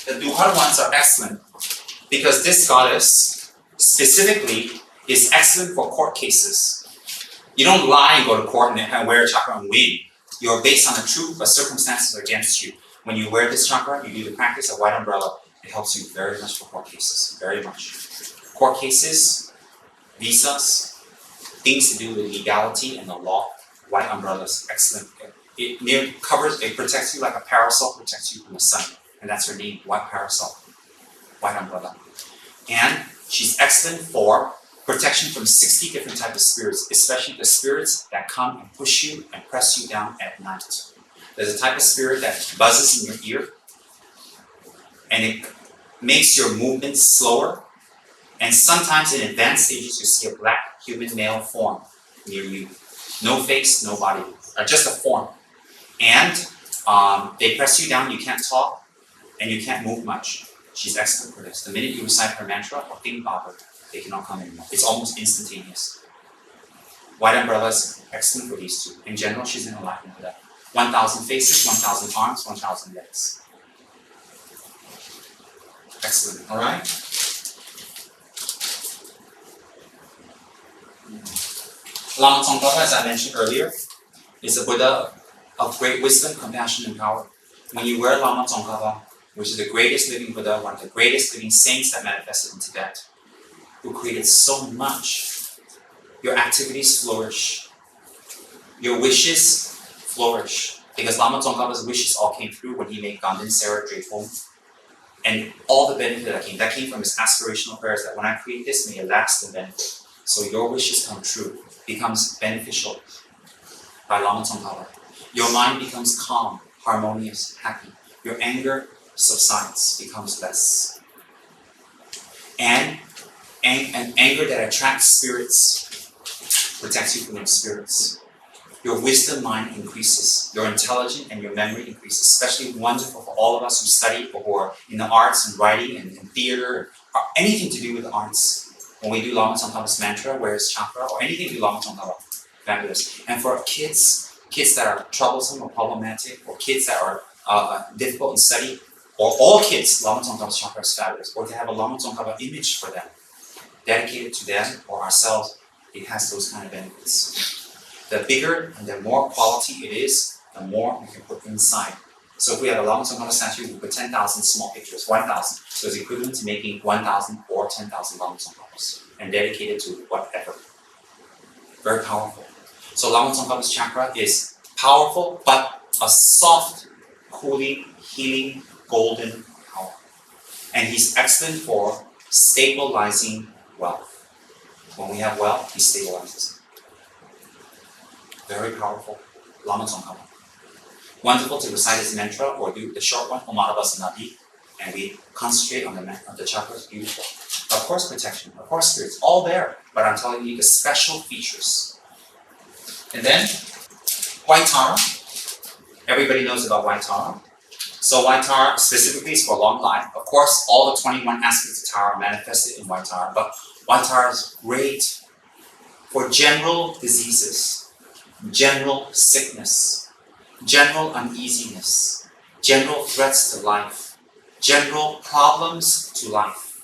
The dual ones are excellent because this goddess specifically is excellent for court cases. You don't lie and go to court and wear a chakra and win. You're based on the truth, but circumstances are against you. When you wear this chakra, you do the practice of white umbrella. It helps you very much for court cases, very much. Court cases, visas, things to do with legality and the law. White umbrella is excellent. It covers, it protects you like a parasol protects you from the sun. And that's her name, white parasol, white umbrella. And she's excellent for protection from 60 different types of spirits, especially the spirits that come and push you and press you down at night. There's a type of spirit that buzzes in your ear, and it makes your movements slower. And sometimes in advanced stages, you see a black human male form near you. No face, no body, just a form. And they press you down, you can't talk, and you can't move much. She's excellent for this. The minute you recite her mantra or think about her, they cannot come anymore. It's almost instantaneous. White umbrella is excellent for these two. In general, she's in alignment with that. 1,000 faces, 1,000 arms, 1,000 legs. Excellent, all right? Llama Tsongkhapa, as I mentioned earlier, is a Buddha of great wisdom, compassion, and power. When you wear Llama Tsongkhapa, which is the greatest living Buddha, one of the greatest living saints that manifested in Tibet, who created so much, your activities flourish. Your wishes flourish. Because Lama Tsongkhapa's wishes all came through when he made Ganden Sera Drepom. And all the benefit that came from his aspirational prayers that when I create this, may it last and benefit. So your wishes come true, becomes beneficial by Lama Tsongkhapa. Your mind becomes calm, harmonious, happy. Your anger subsides, becomes less. And an anger that attracts spirits protects you from those spirits. Your wisdom mind increases. Your intelligence and your memory increases. Especially wonderful for all of us who study or who are in the arts and writing and theater or anything to do with the arts. When we do Lama Tsongkhapa's mantra, where is chakra, or anything to do Lama Tsongkhapa, fabulous. And for kids that are troublesome or problematic, or kids that are difficult in study, or all kids, Lama Tsongkhapa's chakra is fabulous. Or to have a Lama Tsongkhapa image for them, dedicated to them or ourselves, it has those kind of benefits. The bigger and the more quality it is, the more we can put inside. So if we have a Lama Tsongkhapa statue, we put 10,000 small pictures, 1,000. So it's equivalent to making 1,000 or 10,000 Lama Tsongkhapas and dedicated to whatever. Very powerful. So Lama Tsongkhapa's chakra is powerful, but a soft, cooling, healing, golden power. And he's excellent for stabilizing wealth. When we have wealth, he stabilizes. Very powerful. Lama Tsongkhapa. Wonderful to recite his mantra or do the short one, Om Adavasanadi, and we concentrate on the chakras. Beautiful. Of course, protection. Of course, spirits. All there. But I'm telling you the special features. And then, White Tara. Everybody knows about White Tara. So White Tara specifically is for long life. Of course, all the 21 aspects of Tara are manifested in White Tara. But White Tara is great for general diseases, general sickness, general uneasiness, general threats to life, general problems to life.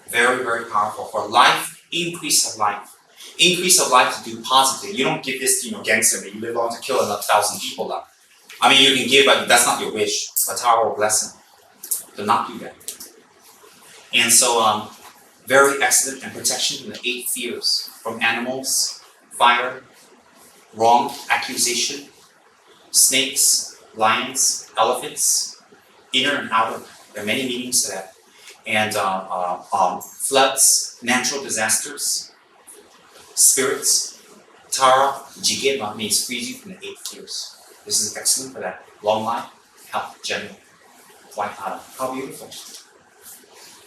Very, very powerful for life, increase of life. Increase of life to do positive. You don't give this to gangster, you live on to kill another 1,000 people now. I mean, you can give, but that's not your wish. A Tara will bless him. Do not do that. And so, very excellent and protection from the 8 fears, from animals, fire, wrong accusation, snakes, lions, elephants, inner and outer. There are many meanings to that. And floods, natural disasters, spirits. Tara, Jigema means frees you from the 8 fears. This is excellent for that. Long life, health, general. White Tara. How beautiful.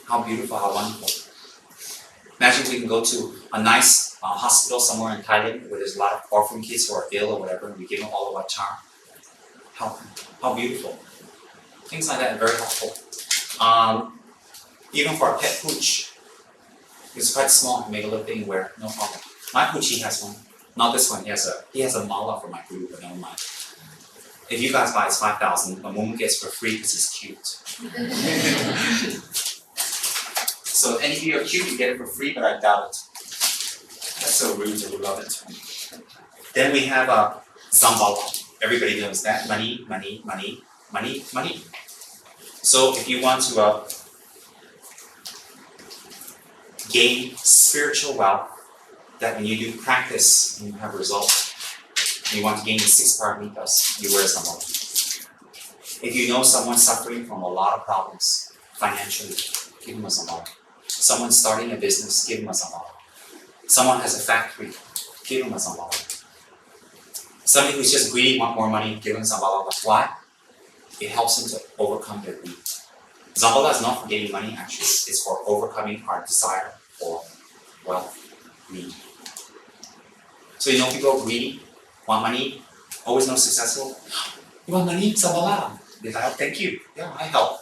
How beautiful, how wonderful. Imagine we can go to a nice hospital somewhere in Thailand where there's a lot of orphan kids who are ill or whatever, and we give them all the White Tara. How beautiful. Things like that are very helpful. Even for a pet pooch, it's quite small, you make a little thing where, no problem. My pooch, he has one. Not this one, he has a mala for my guru, but never mind. If you guys buy it's 5,000, a Momo gets for free because he's cute. So if any of you are cute, you get it for free, but I doubt it. That's so rude, I would love it. Then we have Zambala. Everybody knows that. Money, money, money, money, money. So if you want to gain spiritual wealth, that when you do practice and you have results, you want to gain the 6 paramitas, you wear Zambala. If you know someone suffering from a lot of problems financially, give them a Zambala. Someone starting a business, give them a Zambala. Someone has a factory, give them a Zambala. Somebody who's just greedy, want more money, give them Zambala. Why? It helps them to overcome their greed. Zambala is not for getting money, actually. It's for overcoming our desire for wealth, greed. So you know people are greedy, want money, always not successful. You want money? Zambala. They're like, oh, thank you. Yeah, I help.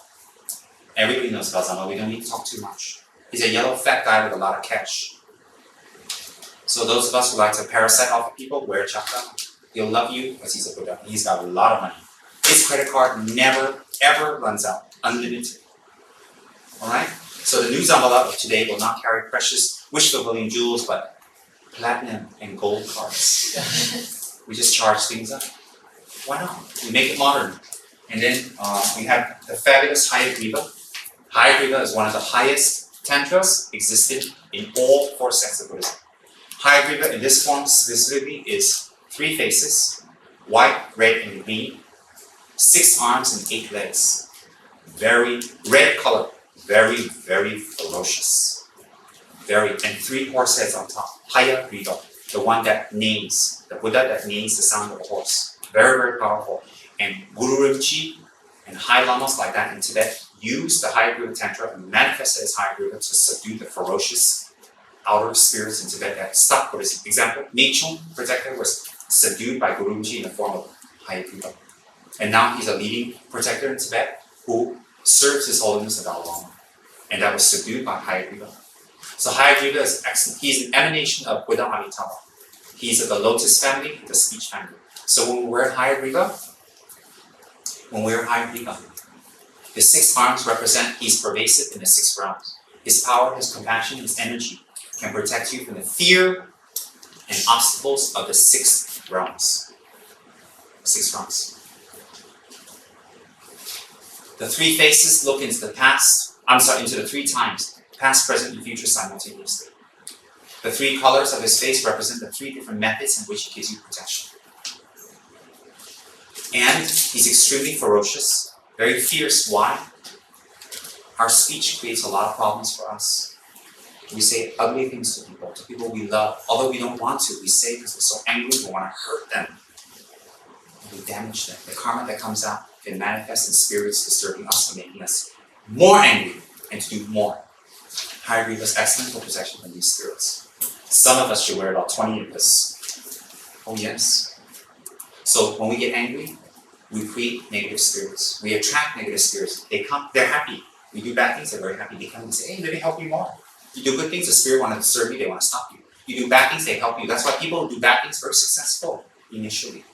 Everybody knows about Zambala. We don't need to talk too much. He's a yellow fat guy with a lot of cash. So those of us who like to parasite off of people, wear Chakra. He'll love you because he's a Buddha. He's got a lot of money. His credit card never, ever runs out. Unlimited. Alright? So the new Zambala of today will not carry precious, wish-fulfilling jewels, but platinum and gold cards. We just charge things up. Why not? We make it modern. And then we have the fabulous Hayagriva. Hayagriva is one of the highest tantras existing in all 4 sects of Buddhism. Hayagriva in this form specifically is 3 faces, white, red, and green, 6 arms and 8 legs. Very red color, very, very ferocious. And 3 horse heads on top. Hayagriva, the one that names, the Buddha that names the sound of a horse. Very, very powerful. And Guru Rinpoche and high lamas like that in Tibet use the Hayagriva Tantra and manifest it as Hayagriva to subdue the ferocious outer spirits in Tibet that stop Buddhism. Example, Nichung protector was subdued by Guru Rinpoche in the form of Hayagriva. And now he's a leading protector in Tibet who serves His Holiness the Dalai Lama. And that was subdued by Hayagriva. So Hayagriva is excellent. He's an emanation of Buddha Amitabha. He's of the lotus family, the speech family. So when we wear Hayagriva, the 6 arms represent He's pervasive in the 6 realms. His power, His compassion, His energy can protect you from the fear and obstacles of the 6 realms. 6 realms. The 3 faces look into the past, into the 3 times, past, present, and future simultaneously. The 3 colors of His face represent the 3 different methods in which He gives you protection. And He's extremely ferocious, very fierce. Why? Our speech creates a lot of problems for us. We say ugly things to people we love. Although we don't want to, we say because we're so angry, we want to hurt them. And we damage them. The karma that comes out can manifest in spirits disturbing us and making us more angry and to do more. Hayagriva is excellent for protection from these spirits. Some of us should wear about 20 of this. Oh yes. So when we get angry, we create negative spirits. We attract negative spirits. They come, they're happy. We do bad things, they're very happy. They come and say, hey, let me help you more. You do good things, the spirit wants to serve you, they want to stop you. You do bad things, they help you. That's why people who do bad things are very successful initially.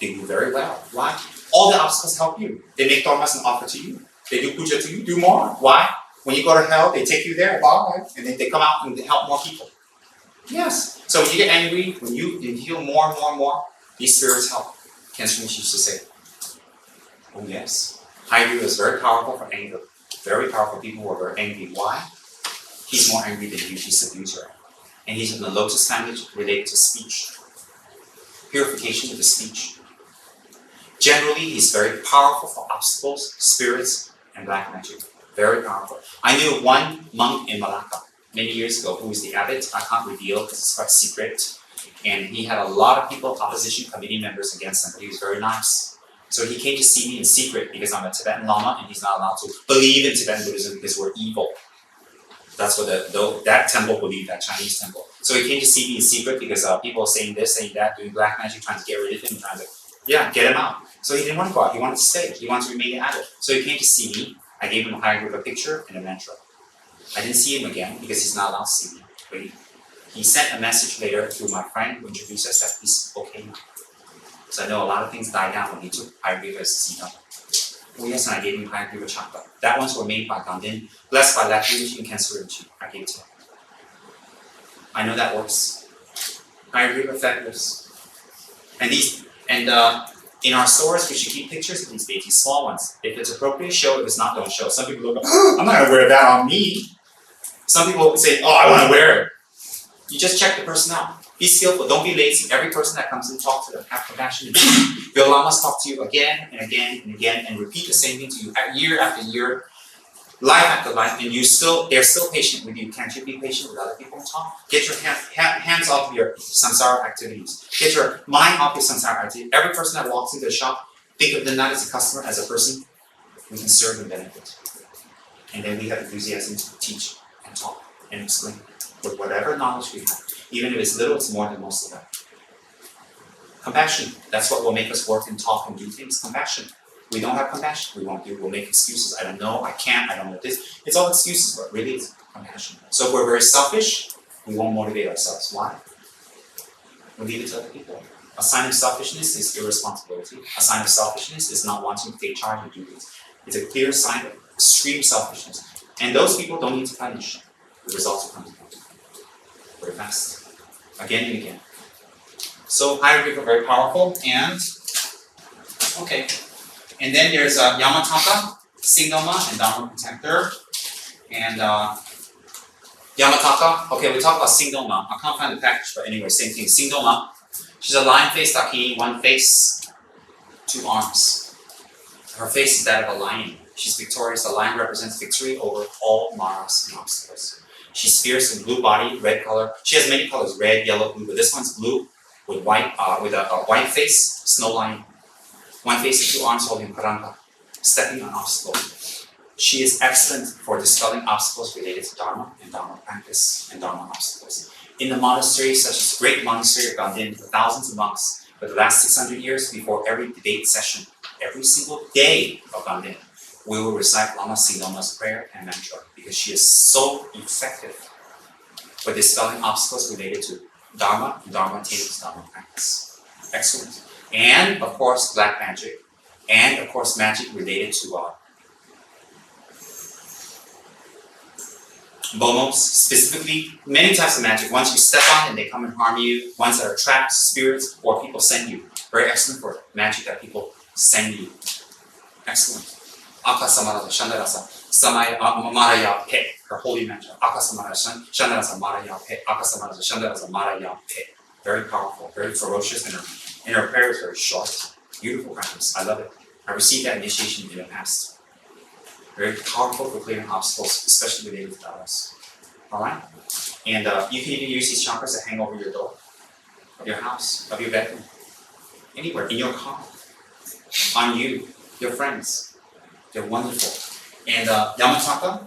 They do very well. Why? All the obstacles help you. They make dharmas and offer to you. They do puja to you, do more. Why? When you go to hell, they take you there, bye, and then they come out and they help more people. Yes. So when you get angry, when you feel more and more, these spirits help. Cancer used to say. Oh yes. Hayagriva is very powerful for anger. Very powerful people who are very angry. Why? He's more angry than you. He subdues her. And he's in the lotus family related to speech. Purification of the speech. Generally, he's very powerful for obstacles, spirits, and black magic. Very powerful. I knew one monk in Malacca many years ago who was the abbot. I can't reveal because it's quite secret. And he had a lot of people, opposition committee members against him, but he was very nice. So he came to see me in secret because I'm a Tibetan Lama and he's not allowed to believe in Tibetan Buddhism because we're evil. That's what that temple believed, that Chinese temple. So he came to see me in secret because people are saying this, saying that, doing black magic, trying to get rid of him, trying to, get him out. So he didn't want to go out, he wanted to stay, he wanted to remain an abbot. So he came to see me, I gave him a Hayagriva picture and a mantra. I didn't see him again because he's not allowed to see me. But he sent a message later to my friend who introduced us that he's okay now. So I know a lot of things died down when he took Hayagriva as Sita. Oh yes, and I gave him Hayagriva Chakra. That ones were made by Gandhin, blessed by Lakshmi Rinpoche and Cancer Rinpoche. I gave it to him. I know that works. Hayagriva fabulous. And in our stores, we should keep pictures of these deities, small ones. If it's appropriate, show. If it's not, don't show. Some people look, I'm not gonna wear that on me. Some people say, oh, I want to wear it. You just check the person out. Be skillful. Don't be lazy. Every person that comes in, talk to them. Have compassion. Your lamas talk to you again and again and again and repeat the same thing to you year after year, life after life, and they're still patient with you. Can't you be patient with other people and talk? Get your hands off your samsara activities. Get your mind off your samsara activities. Every person that walks into the shop, think of them not as a customer, as a person we can serve and benefit. And then we have enthusiasm to teach and talk and explain with whatever knowledge we have. Even if it's little, it's more than most of that. Compassion, that's what will make us work and talk and do things. Compassion. We don't have compassion, we won't do. We'll make excuses. I don't know, I can't, I don't know this. It's all excuses, but really it's compassion. So if we're very selfish, we won't motivate ourselves. Why? We leave it to other people. A sign of selfishness is irresponsibility. A sign of selfishness is not wanting to take charge and do things. It's a clear sign of extreme selfishness. And those people don't need to punish. The results will come to them very fast. Again and again. So Hayagriva are very powerful, and okay. And then there's Yamataka, Signoma, and Dharma Protector. And Yamataka, okay, we talk about Signoma. I can't find the package, but anyway, same thing. Signoma, she's a lion-faced Dakini, one face, two arms. Her face is that of a lion. She's victorious. The lion represents victory over all maras and obstacles. She's fierce in blue body, red color. She has many colors, red, yellow, blue, but this one's blue with white, with a white face, snow lion. One face and two arms holding Karanga, stepping on obstacles. She is excellent for dispelling obstacles related to Dharma and Dharma practice and Dharma obstacles. In the monasteries, such as the great monastery of Gandhin, for thousands of monks, for the last 600 years, before every debate session, every single day of Gandhin, we will recite Lama Signoma's prayer and mantra because she is so effective for dispelling obstacles related to Dharma and Dharma attainment, Dharma practice. Excellent. And of course, black magic, and of course, magic related to Momos, specifically many types of magic. Ones you step on and they come and harm you, ones that are traps, spirits, or people send you. Very excellent for magic that people send you. Excellent. Aka Samarasa Shandarasa Samaya Maraya Pe, her holy mantra. Aka Samarasa Shandarasa Maraya Pe, Aka Samarasa Shandarasa Maraya Pe. Very powerful, very ferocious, and her prayer is very short. Beautiful practice. I love it. I received that initiation in the past. Very powerful for clearing obstacles, especially related to Taoists. Alright? And you can even use these chakras to hang over your door, of your house, of your bedroom, anywhere, in your car, on you, your friends. They're wonderful. And Yamataka,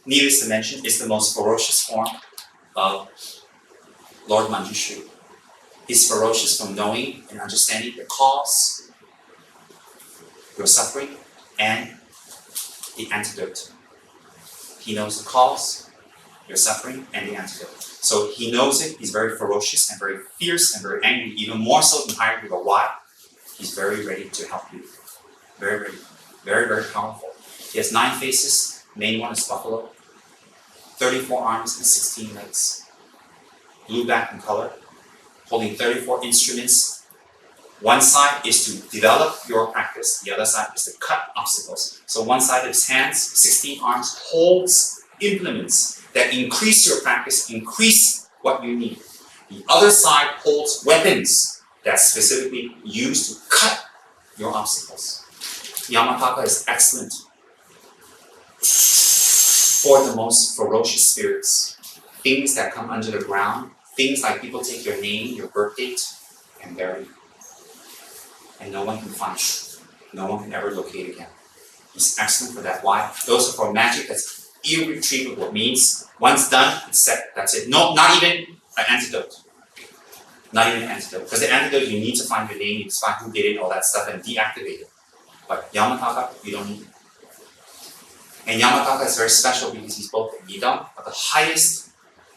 needless to mention, is the most ferocious form of Lord Manjushri. He's ferocious from knowing and understanding the cause, your suffering, and the antidote. He knows the cause, your suffering, and the antidote. So he knows it. He's very ferocious and very fierce and very angry, even more so than Hayagriva. Why? He's very ready to help you. Very ready. Very, very powerful. He has 9 faces. Main one is buffalo. 34 arms and 16 legs. Blue back in color. Holding 34 instruments. One side is to develop your practice. The other side is to cut obstacles. So one side of his hands, 16 arms, holds implements that increase your practice, increase what you need. The other side holds weapons that's specifically used to cut your obstacles. Yamataka is excellent for the most ferocious spirits. Things that come under the ground, things like people take your name, your birth date, and bury you. And no one can find you. No one can ever locate again. He's excellent for that. Why? Those are for magic that's irretrievable. It means once done, it's set. That's it. No, not even an antidote. Not even an antidote. Because the antidote, you need to find your name, you need to find who did it, all that stuff, and deactivate it. But Yamataka, you don't need it. And Yamataka is very special because he's both the Nidam of the highest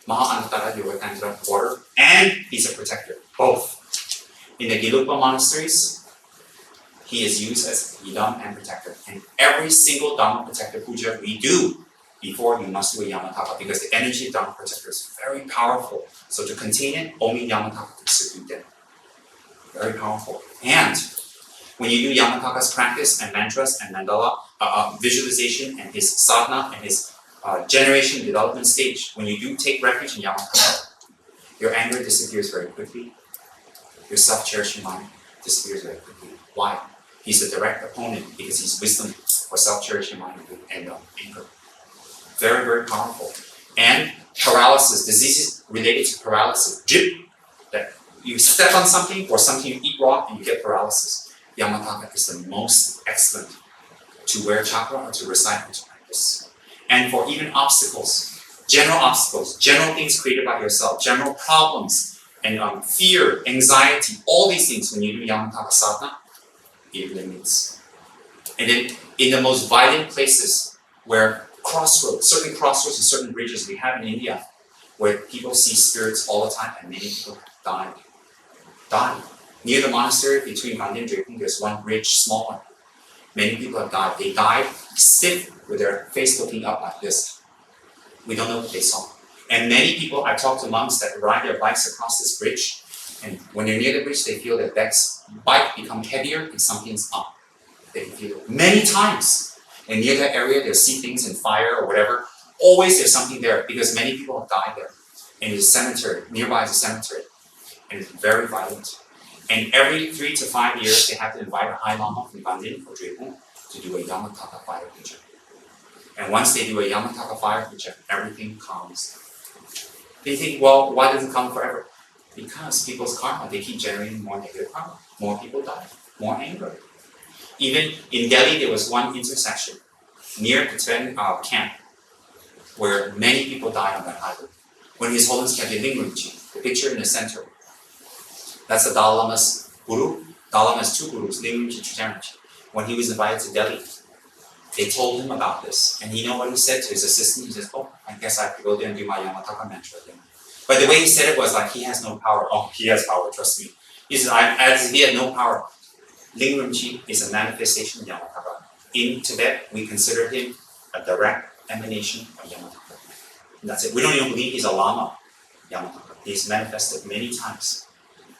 Maha Anantara Yoga order, and he's a protector. Both. In the Gelugpa monasteries, he is used as Yidam and protector. And every single Dharma protector puja we do before, you must do a Yamataka, because the energy of Dharma protector is very powerful. So to contain it, only Yamataka can subdue them. Very powerful. And when you do Yamataka's practice and mantras and mandala visualization and his sadhana and his generation development stage, when you do take refuge in Yamataka, your anger disappears very quickly. Your self-cherishing mind disappears very quickly. Why? He's a direct opponent because he's wisdom for self-cherishing mind and anger. Very, very powerful. And paralysis, diseases related to paralysis. Jip, that you step on something or something you eat raw and you get paralysis. Yamataka is the most excellent to wear chakra or to recite or to practice. And for even obstacles, general things created by yourself, general problems, and fear, anxiety, all these things, when you do Yamataka sadhana, it eliminates. And then in the most violent places where certain crossroads and certain bridges we have in India, where people see spirits all the time and many people have died. Near the monastery between Gandhi and Drepung, there's one bridge, small one. Many people have died. They died stiff with their face looking up like this. We don't know what they saw. And many people, I talked to monks that ride their bikes across this bridge, and when they're near the bridge, they feel their bike become heavier and something's up. They can feel it many times. And near that area, they'll see things in fire or whatever. Always there's something there because many people have died there. And there's a cemetery, nearby is a cemetery. And it's very violent. And every 3 to 5 years, they have to invite a High Lama from Bandin or Drepung to do a Yamataka fire puja. And once they do a Yamataka fire puja, everything calms. They think, well, why does it come forever? Because people's karma, they keep generating more negative karma. More people die, more anger. Even in Delhi, there was one intersection near the Tsem camp where many people died on that highway. When His Holiness kept the Rinpoche, the picture in the center, that's the Dalai Lama's guru. Dalai Lama has 2 gurus, Rinpoche and Rinpoche. When he was invited to Delhi, they told him about this. And you know what he said to his assistant? He says, oh, I guess I have to go there and do my Yamataka mantra again. But the way he said it was like, he has no power. Oh, he has power, trust me. He says, as if he had no power. Ling Rinpoche is a manifestation of Yamataka. In Tibet, we consider him a direct emanation of Yamataka. And that's it. We don't even believe he's a Llama, Yamataka. He's manifested many times.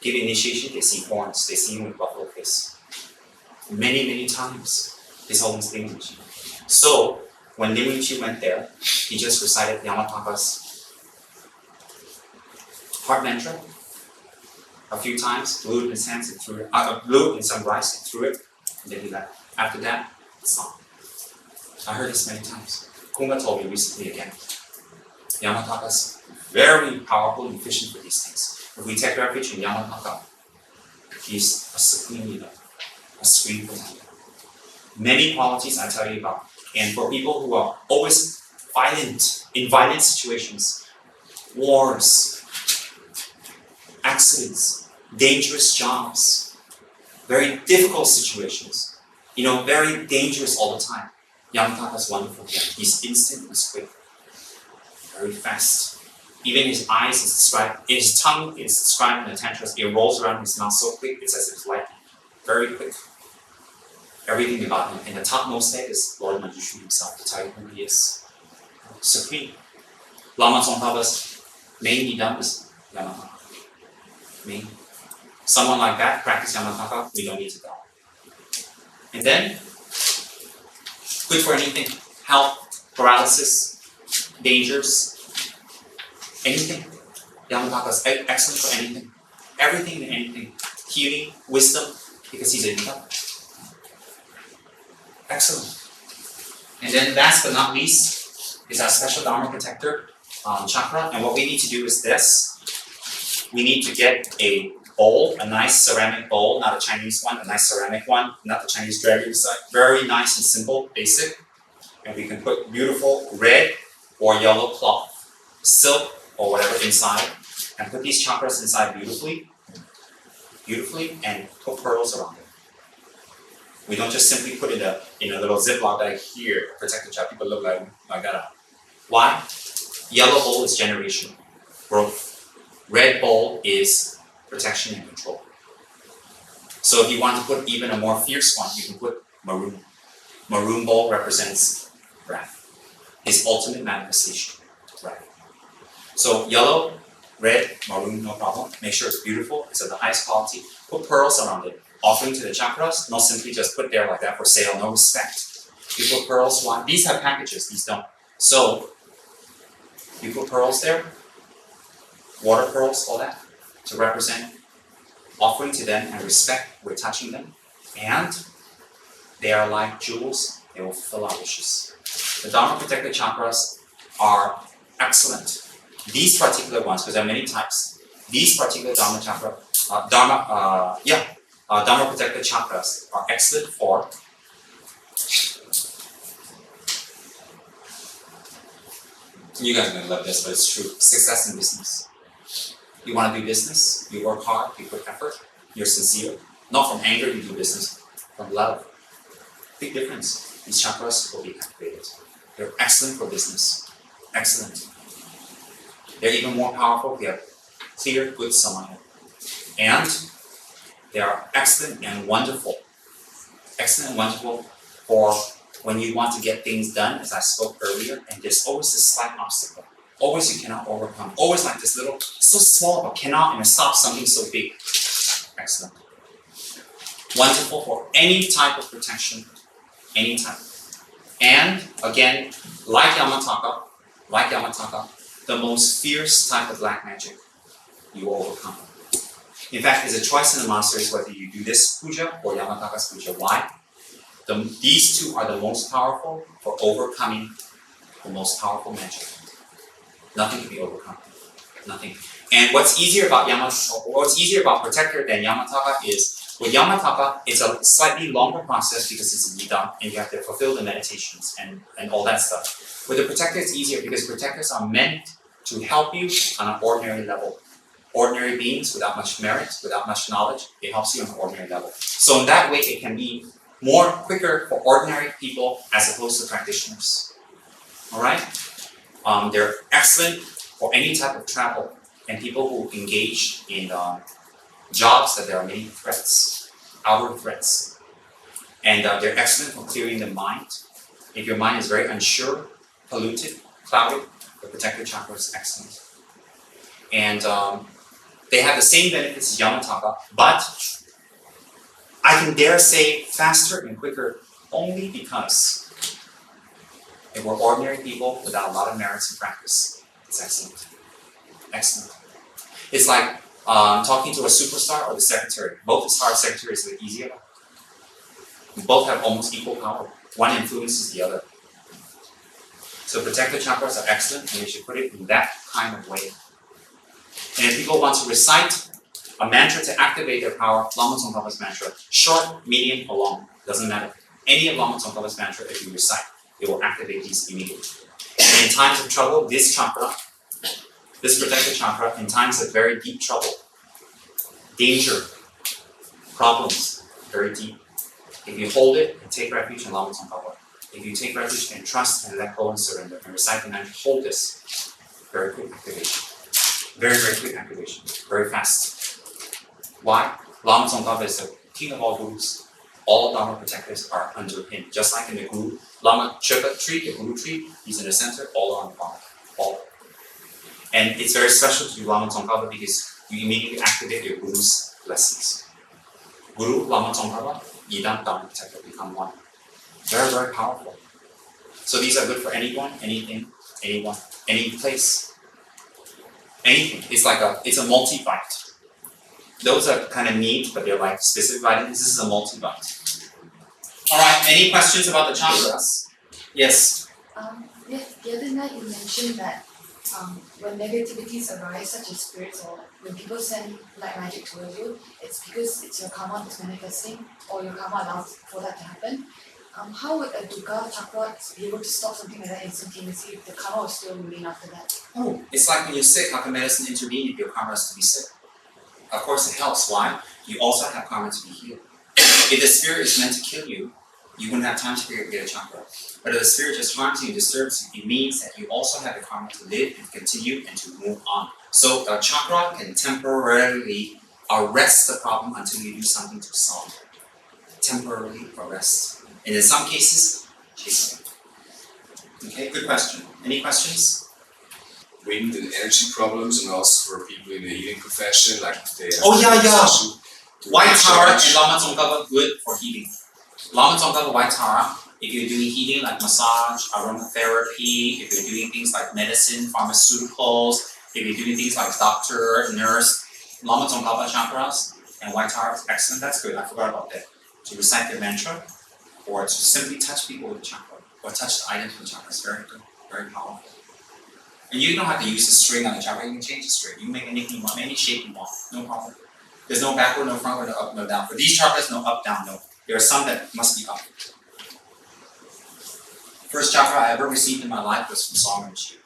Give initiation, they see horns, they see him with buffalo face. Many, many times. His Holiness Ling Rinpoche. So, when Ling Rinpoche went there, he just recited Yamataka's heart mantra a few times, blew it in his hands and threw it, blew it in some rice and threw it, and then he left. After that, it's not. I heard this many times. Kunga told me recently again. Yamataka's very powerful and efficient for these things. If we take refuge in Yamataka, he's a supreme leader, a supreme commander. Many qualities I tell you about. And for people who are always violent, in violent situations, wars, accidents, dangerous jobs, very difficult situations, very dangerous all the time. Yamataka is wonderful. He's instant, he's quick, very fast. Even his eyes is described, his tongue is described in the tantras. It rolls around his mouth so quick, it's as if it's lightning. Very quick. Everything about him. And the topmost head is Lord Manjushri himself to tell you who he is. Supreme. Lama Tsongkhapa's main Yidam is Yamataka. Main. Someone like that, practice Yamataka, we don't need to go. And then, good for anything. Health, paralysis, dangers, anything. Yamataka is excellent for anything. Everything and anything. Healing, wisdom, because he's a Yidam. Excellent. And then last but not least is our special Dharma protector, Chakra. And what we need to do is this. We need to get a bowl, a nice ceramic bowl, not a Chinese one, a nice ceramic one, not the Chinese dragon side. Very nice and simple, basic. And we can put beautiful red or yellow cloth, silk or whatever inside, and put these chakras inside beautifully, and put pearls around it. We don't just simply put in a little Ziploc bag here, protect the child. People look like that. Why? Yellow bowl is generation, growth. Red bowl is protection and control. So if you want to put even a more fierce one, you can put maroon. Maroon ball represents wrath, his ultimate manifestation, wrath. So yellow, red, maroon, no problem. Make sure it's beautiful, it's of the highest quality. Put pearls around it. Offering to the chakras, not simply just put there like that for sale, no respect. You put pearls, why? These have packages, these don't. So you put pearls there, water pearls, all that, to represent offering to them and respect, we're touching them. And they are like jewels, they will fulfill our wishes. The Dharma protected chakras are excellent. These particular ones, because there are many types, these particular Dharma chakra, Dharma protected chakras are excellent for you guys are going to love this, but it's true. Success in business. You want to do business, you work hard, you put effort, you're sincere. Not from anger you do business, from love. Big difference. These chakras will be activated. They're excellent for business. Excellent. They're even more powerful if you have clear, good samadhi. And they are excellent and wonderful. Excellent and wonderful for when you want to get things done, as I spoke earlier, and there's always this slight obstacle. Always you cannot overcome. Always like this little, so small, but cannot stop something so big. Excellent. Wonderful for any type of protection, any type. And again, like Yamataka, the most fierce type of black magic you will overcome. In fact, there's a choice in the monasteries whether you do this puja or Yamataka's puja. Why? These two are the most powerful for overcoming the most powerful magic. Nothing can be overcome. Nothing. And what's easier about Protector than Yamataka is, with Yamataka, it's a slightly longer process because it's a Yidam and you have to fulfill the meditations and all that stuff. With the Protector, it's easier because Protectors are meant to help you on an ordinary level. Ordinary beings without much merit, without much knowledge, it helps you on an ordinary level. So in that way, it can be more quicker for ordinary people as opposed to practitioners. All right? They're excellent for any type of travel and people who engage in jobs that there are many threats, outer threats. And they're excellent for clearing the mind. If your mind is very unsure, polluted, clouded, the protective chakra is excellent. And they have the same benefits as Yamataka, but I can dare say faster and quicker only because if we're ordinary people without a lot of merits in practice, it's excellent. Excellent. It's like talking to a superstar or the secretary. Both as far as secretary is a bit easier. Both have almost equal power. One influences the other. So protective chakras are excellent and you should put it in that kind of way. And if people want to recite a mantra to activate their power, Lama Tsongkhapa's mantra, short, medium, or long, doesn't matter. Any of Lama Tsongkhapa's mantra, if you recite, it will activate these immediately. And in times of trouble, this chakra, this protective chakra, in times of very deep trouble, danger, problems, very deep. If you hold it and take refuge in Lama Tsongkhapa, if you take refuge and trust and let go and surrender and recite the mantra, hold this, very quick activation. Very, very quick activation, very fast. Why? Lama Tsongkhapa is the king of all gurus. All Dharma protectors are under him. Just like in the Guru Lama Chakra tree, the Guru tree, he's in the center, all around the palm. All. And it's very special to do Lama Tsongkhapa because you immediately activate your Guru's blessings. Guru, Lama Tsongkhapa, Yidam, Dharma protector become one. Very, very powerful. So these are good for anyone, anything, anyone, any place. Anything. It's a multivite. Those are kind of neat, but they're like specific vitamins. This is a multivite. All right. Any questions about the chakras? Yes. Yes. The other night you mentioned that when negativities arise, such as spirits or when people send black magic towards you, it's because it's your karma that's manifesting, or your karma allows for that to happen. How would a dukkha chakra be able to stop something like that instantaneously if the karma was still ruling after that? Oh, it's like when you're sick, how can medicine intervene if your karma is to be sick? Of course it helps. Why? You also have karma to be healed. If the spirit is meant to kill you, you wouldn't have time to get a chakra. But if the spirit just harms you and disturbs you, it means that you also have the karma to live and continue and to move on. So a chakra can temporarily arrest the problem until you do something to solve it. Temporarily arrest. And in some cases, chase it. Okay, good question. Any questions? Wind and energy problems, and also for people in the healing profession, like they have White Tara and Llama Tsongkhapa good for healing. Llama Tsongkhapa, White Tara, if you're doing healing like massage, aromatherapy, if you're doing things like medicine, pharmaceuticals, if you're doing things like doctor, nurse, Llama Tsongkhapa chakras and White Tara is excellent. That's good. I forgot about that. To recite the mantra or to simply touch people with the chakra or touch the items with the chakra is very good, very powerful. And you don't have to use the string on the chakra, you can change the string. You can make anything you want, any shape you want, no problem. There's no backward, no frontward, no up, no down. For these chakras, no up, down, no. There are some that must be up. First chakra I ever received in my life was from Songrinpoche.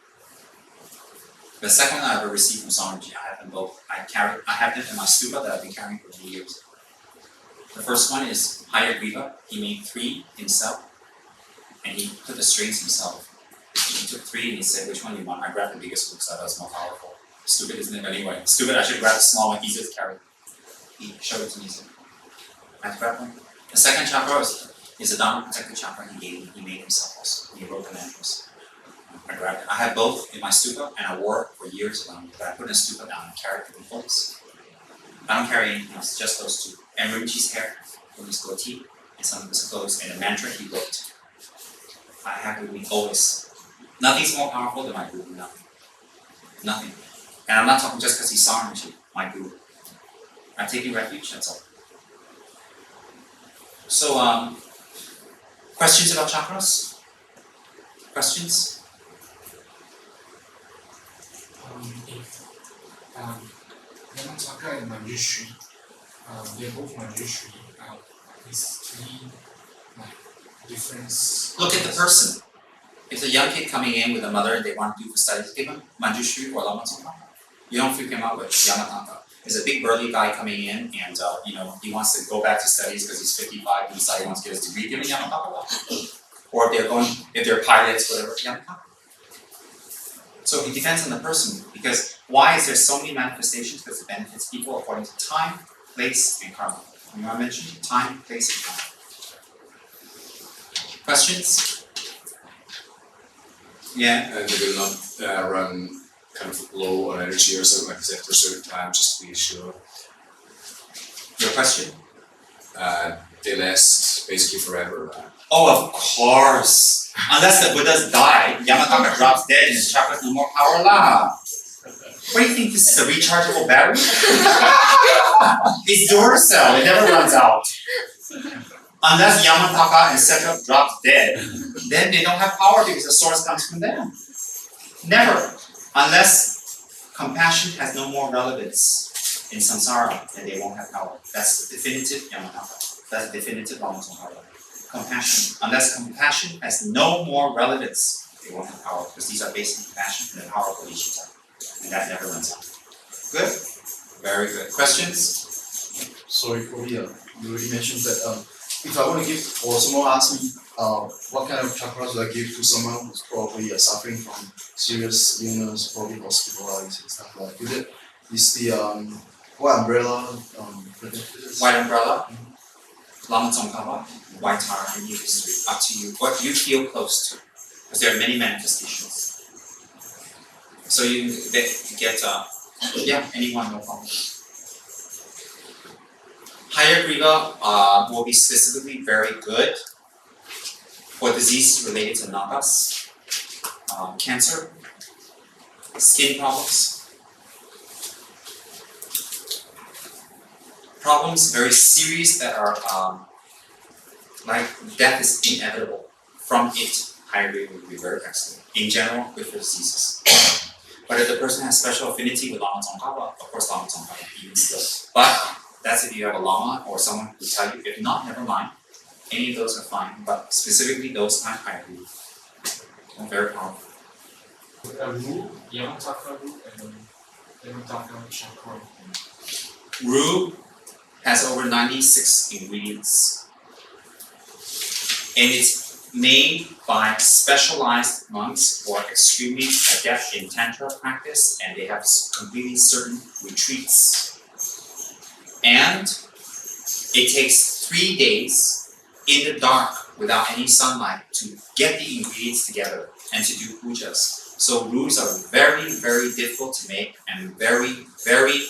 The second one I ever received from Songrinpoche, I have them both. I have them in my stupa that I've been carrying for 2 years. The first one is Higher Griva. He made 3 himself, and he put the strings himself. He took 3 and he said, which one do you want? I grabbed the biggest one because I thought it was more powerful. Stupid, isn't it? But anyway, stupid, I should grab the small one, easier to carry. He showed it to me, he said, I grabbed one. The second chakra is a Dharma protected chakra he gave me. He made himself also. He wrote the mantras. I grabbed it. I have both in my stupa and I wore it for years around me, but I put in a stupa down and carried it in focus. I don't carry anything else, just those 2. And Rinpoche's hair, from his goatee, and some of his clothes, and the mantra he wrote. I have it with me always. Nothing's more powerful than my guru, nothing. Nothing. And I'm not talking just because he's Songrinpoche, my guru. I'm taking refuge, that's all. So, questions about chakras? Questions? Yamataka and Manjushri, they're both Manjushri. Is 3 like difference? Look at the person. If the young kid coming in with a mother and they want to do for studies, give him Manjushri or Llama Tsongkhapa. You don't freak him out with Yamataka. There's a big burly guy coming in and he wants to go back to studies because he's 55 and he wants to get his degree, give him Yamataka. Or if they're pilots, whatever, Yamataka. So it depends on the person, because why is there so many manifestations? Because it benefits people according to time, place, and karma. You know I mentioned time, place, and karma. Questions? Yeah? And they will not run kind of low on energy or something like this after a certain time, just to be sure. Your question? They last basically forever. Oh, of course! Unless the Buddhas die, Yamataka drops dead and his chakras no more power lah. What do you think, this is a rechargeable battery? It's Duracell, it never runs out. Unless Yamataka and Setra drops dead, then they don't have power because the source comes from them. Never. Unless compassion has no more relevance in samsara, then they won't have power. That's the definitive Yamataka. That's the definitive Llama Tsongkhapa. Compassion. Unless compassion has no more relevance, they won't have power, because these are based on compassion and the power of Bodhisattva. And that never runs out. Good? Very good. Questions? Sorry, Korea. You already mentioned that if I want to give, or someone asks me what kind of chakras do I give to someone who's probably suffering from serious illness, probably hospitalized and stuff like that. Is the white umbrella White umbrella, Llama Tsongkhapa, White Tara, and history. Up to you. What you feel close to. Because there are many manifestations. So you get, anyone, no problem. Higher Griva will be specifically very good for diseases related to nagas, cancer, skin problems very serious that are like death is inevitable. From it, higher Griva will be very excellent. In general, good for diseases. But if the person has special affinity with Llama Tsongkhapa, of course Llama Tsongkhapa even still. But that's if you have a Llama or someone who tell you. If not, never mind. Any of those are fine. But specifically those kind, I agree. Very powerful. Ru, Yamataka Ru, and Yamataka Chakra. Ru has over 96 ingredients. And it's made by specialized monks who are extremely adept in Tantra practice, and they have completely certain retreats. And it takes 3 days in the dark without any sunlight to get the ingredients together and to do pujas. So roos are very, very difficult to make and very, very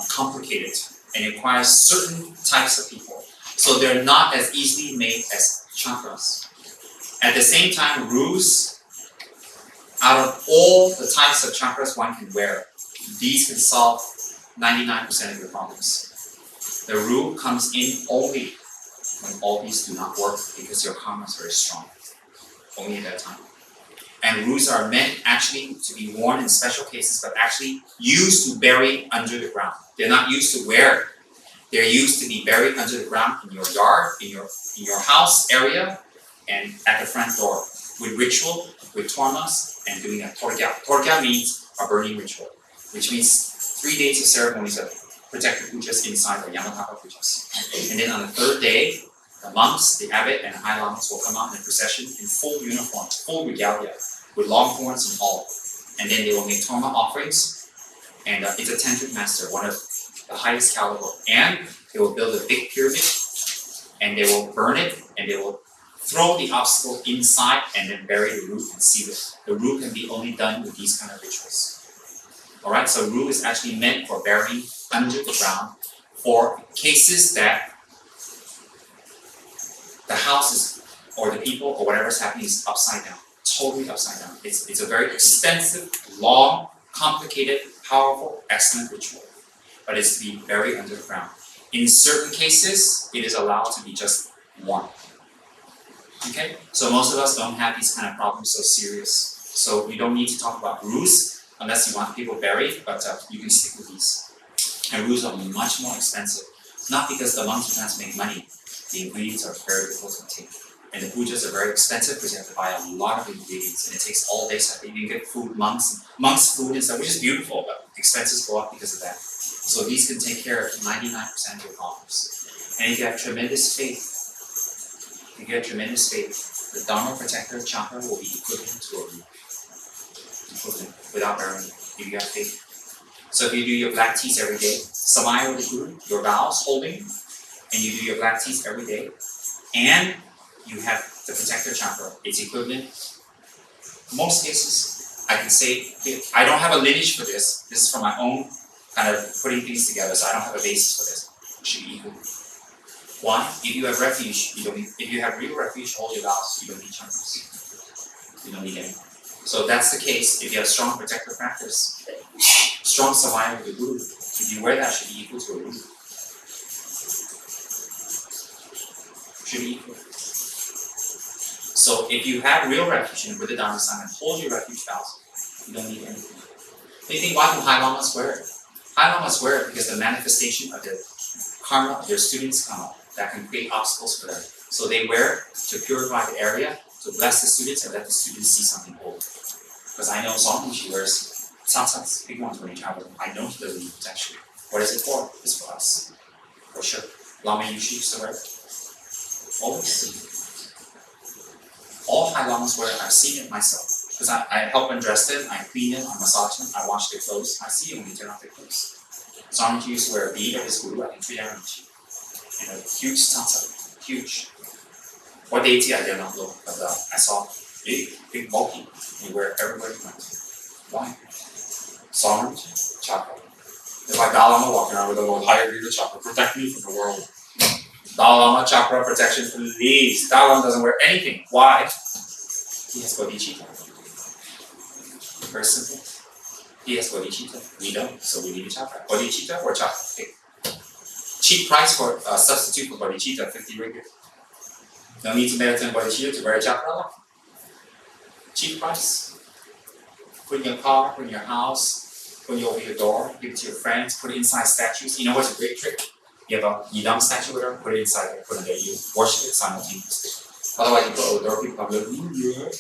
complicated and requires certain types of people. So they're not as easily made as chakras. At the same time, roos, out of all the types of chakras one can wear, these can solve 99% of your problems. The rule comes in only when all these do not work because your karma is very strong. Only at that time. And rules are meant actually to be worn in special cases, but actually used to bury under the ground. They're not used to wear. They're used to be buried under the ground in your yard, in your house area, and at the front door with ritual, with tormas, and doing a torgya. Torgya means a burning ritual, which means 3 days of ceremonies of protective pujas inside the Yamataka pujas. And then on the third day, the monks, the abbot, and the high lamas will come out in a procession in full uniform, full regalia, with long horns and all. And then they will make torma offerings, and it's a tantric master, one of the highest caliber. And they will build a big pyramid, and they will burn it, and they will throw the obstacle inside and then bury the root and seal it. The root can be only done with these kind of rituals. Alright, so root is actually meant for burying under the ground for cases that the house is, or the people, or whatever is happening is upside down, totally upside down. It's a very extensive, long, complicated, powerful, excellent ritual, but it's to be buried under the ground. In certain cases, it is allowed to be just one. Okay, so most of us don't have these kind of problems so serious. So we don't need to talk about rules unless you want people buried, but you can stick with these. And rules are much more expensive, not because the monks are trying to make money. The ingredients are very difficult to take. And the pujas are very expensive because you have to buy a lot of ingredients, and it takes all day. So you can get food, monks food and stuff, which is beautiful, but expenses go up because of that. So these can take care of 99% of your problems. And if you have tremendous faith, the Dharma Protector Chakra will be equivalent to a root. Equivalent, without burying it, if you have faith. So if you do your black teas every day, Samaya with the Guru, your vows holding, and you do your black teas every day, and you have the Protector Chakra, it's equivalent. Most cases, I can say, I don't have a lineage for this. This is from my own kind of putting things together, so I don't have a basis for this. It should be equal. Why? If you have refuge, you don't need, if you have real refuge, hold your vows, you don't need chakras. You don't need any. So that's the case if you have strong protective practice. Strong survival with the Guru. If you wear that, it should be equal to a Guru. Should be equal. So if you have real refuge and with the Dharma sign and hold your refuge vows, you don't need anything. They think, why do High Lamas wear it? High Lamas wear it because the manifestation of their karma, of their students' karma, that can create obstacles for them. So they wear it to purify the area, to bless the students and let the students see something holy. Because I know Song, she wears satsats, big ones when they travel. I know he doesn't use it actually. What is it for? It's for us. For sure. Lama Yushi used to wear it. Always. All High Lamas wear it. I've seen it myself. Because I help them dress them, I clean them, I massage them, I wash their clothes. I see them when they turn off their clothes. Swamiji used to wear a bead of his guru, I think 3 hours. And a huge satsat. Huge. What deity I did not know, but I saw big bulky. You wear it everywhere you went. Why? Swamiji, Chakra. It's like Dalai Lama walking around with a little higher degree of chakra. Protect me from the world. Dalai Lama chakra protection, please. Dalai Lama doesn't wear anything. Why? He has bodhicitta. Very simple. He has bodhicitta. We don't, so we need a chakra. Bodhicitta or chakra? Okay. Cheap price for substitute for bodhicitta, 50 ringgit. No need to meditate on bodhicitta to wear a chakra. Cheap price. Put in your car, put in your house, put it over your door, give it to your friends, put it inside statues. You know what's a great trick? You have a Yidam statue with her, put it inside there, put it there, you worship it simultaneously. Otherwise, you put it over the door, people come like,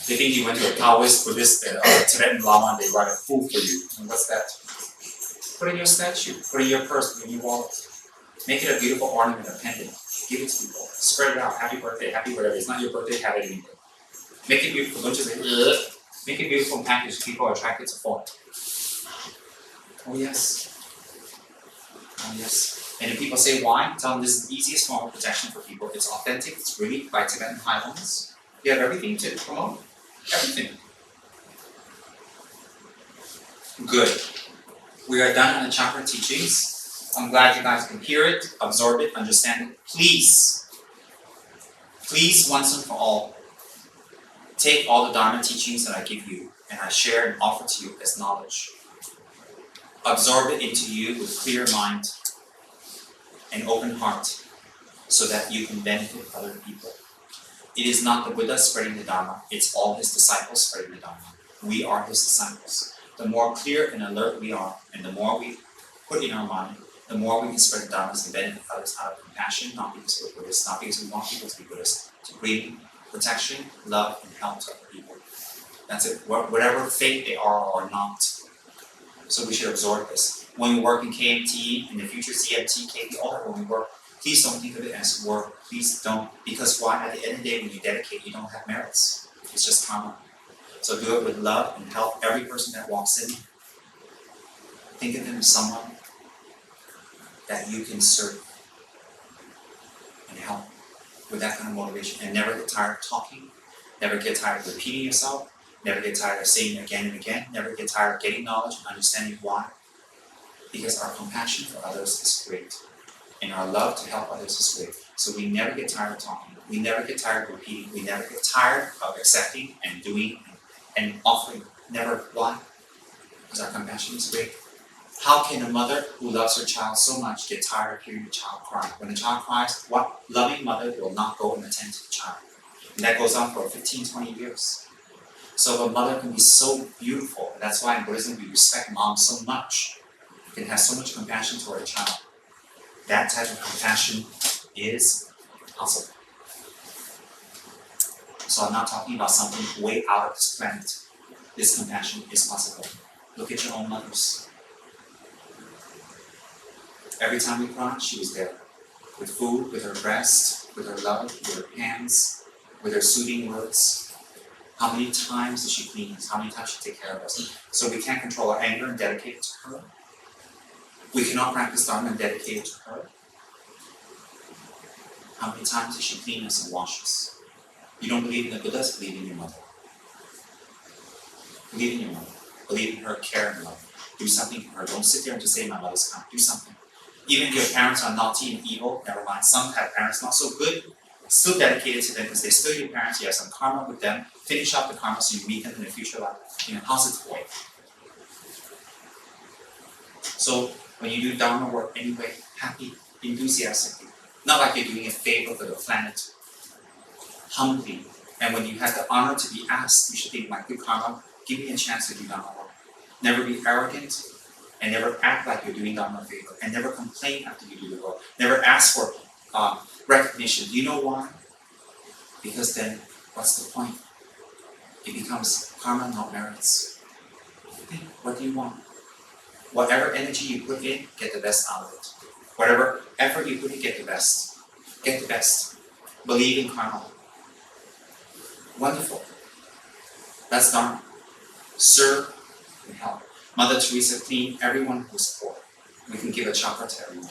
they think you went to a Taoist, Buddhist, Tibetan Lama, and they write a fool for you. And what's that? Put in your statue, put in your purse, put in your wallet. Make it a beautiful ornament, a pendant. Give it to people. Spread it out. Happy birthday, happy whatever. It's not your birthday, have it anyway. Make it beautiful. Don't just say, ugh. Make it beautiful and package. People are attracted to form. Oh yes. Yes. And if people say why, tell them this is the easiest form of protection for people. It's authentic, it's really by Tibetan Highlands. You have everything to promote. Everything. Good. We are done on the chakra teachings. I'm glad you guys can hear it, absorb it, understand it. Please, once and for all, take all the Dharma teachings that I give you and I share and offer to you as knowledge. Absorb it into you with clear mind and open heart so that you can benefit other people. It is not the Buddha spreading the Dharma, it's all his disciples spreading the Dharma. We are his disciples. The more clear and alert we are, and the more we put in our mind, the more we can spread the Dharma and benefit others out of compassion, not because we're Buddhists, not because we want people to be Buddhists, to bring protection, love, and help to other people. That's it, whatever faith they are or not. So we should absorb this. When we work in KMT, in the future CMT, KP, all that when we work, please don't think of it as work. Please don't, because why? At the end of the day, when you dedicate, you don't have merits. It's just karma. So do it with love and help every person that walks in. Think of them as someone that you can serve and help with that kind of motivation. And never get tired of talking, never get tired of repeating yourself, never get tired of saying it again and again, never get tired of getting knowledge and understanding why. Because our compassion for others is great. And our love to help others is great. So we never get tired of talking. We never get tired of repeating. We never get tired of accepting and doing and offering. Never. Why? Because our compassion is great. How can a mother who loves her child so much get tired of hearing the child cry? When the child cries, what loving mother will not go and attend to the child? And that goes on for 15, 20 years. So a mother can be so beautiful. And that's why in Buddhism we respect mom so much. You can have so much compassion toward a child. That type of compassion is possible. So I'm not talking about something way out of this planet. This compassion is possible. Look at your own mothers. Every time we cried, she was there. With food, with her breast, with her love, with her hands, with her soothing words. How many times did she clean us? How many times did she take care of us? So we can't control our anger and dedicate it to her. We cannot practice Dharma and dedicate it to her. How many times did she clean us and wash us? You don't believe in the Buddhas? Believe in your mother. Believe in your mother. Believe in her care and love. Do something for her. Don't sit there and just say my mother's kind. Do something. Even if your parents are naughty and evil, never mind. Some have parents not so good, still dedicated to them because they're still your parents. You have some karma with them. Finish up the karma so you meet them in the future life in a positive way. So when you do Dharma work anyway, happy, enthusiastically. Not like you're doing a favor for the planet. Humbly. And when you have the honor to be asked, you should think, my good karma, give me a chance to do Dharma work. Never be arrogant and never act like you're doing Dharma a favor. And never complain after you do the work. Never ask for recognition. Do you know why? Because then, what's the point? It becomes karma, not merits. Think, what do you want? Whatever energy you put in, get the best out of it. Whatever effort you put in, get the best. Get the best. Believe in karma. Wonderful. That's Dharma. Serve and help. Mother Teresa cleaned everyone who's poor. We can give a chakra to everyone.